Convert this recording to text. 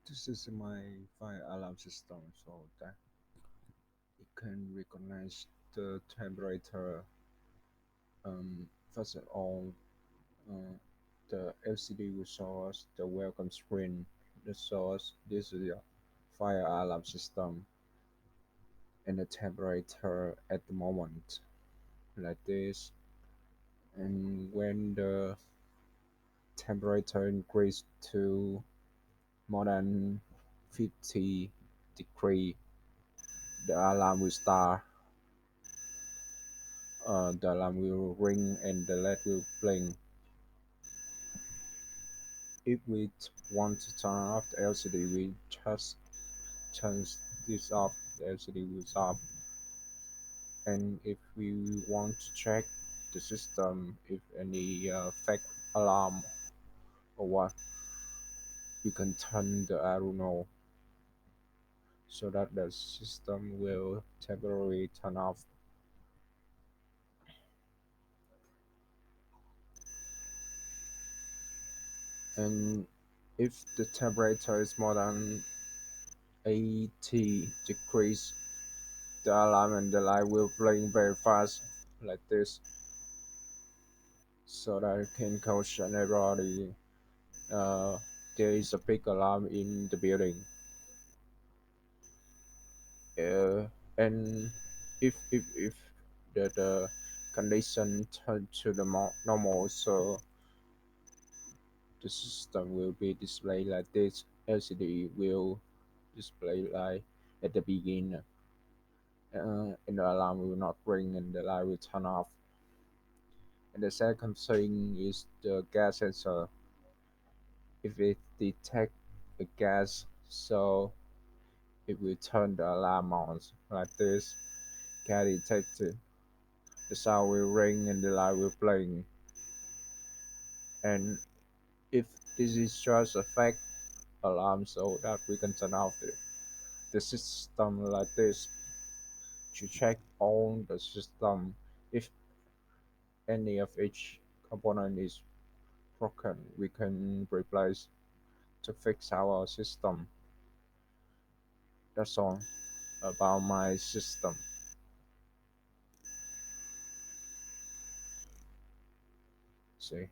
This is my fire alarm system so that it can recognize the temperature. First of all, uh, the LCD will show us the welcome screen that shows this is your fire alarm system and the temperature at the moment, like this. And when the temperature increase to more than 50 degree, the alarm will start. The alarm will ring and the LED will blink. If we want to turn off the LCD, we just turn this off. The LCD will stop. And if we want to check the system, if any fake alarm or what, we can turn the arrow no so that the system will temporarily turn off. And if the temperature is more than 80 degrees, the alarm and the light will blink very fast like this so that it can caution everybody uh, there is a big alarm in the building. And if the condition turn to the normal, so the system will be displayed like this. LCD will display like at the beginning, and the alarm will not ring and the light will turn off. And the second thing is the gas sensor. If it detect a gas, so it will turn the alarm on like this. Gas detected. The sound will ring and the light will blink. And if this is just a fake alarm, so that we can turn off the system like this to check on the system. If any of each component is broken, we can replace to fix our system. That's all about my system. See.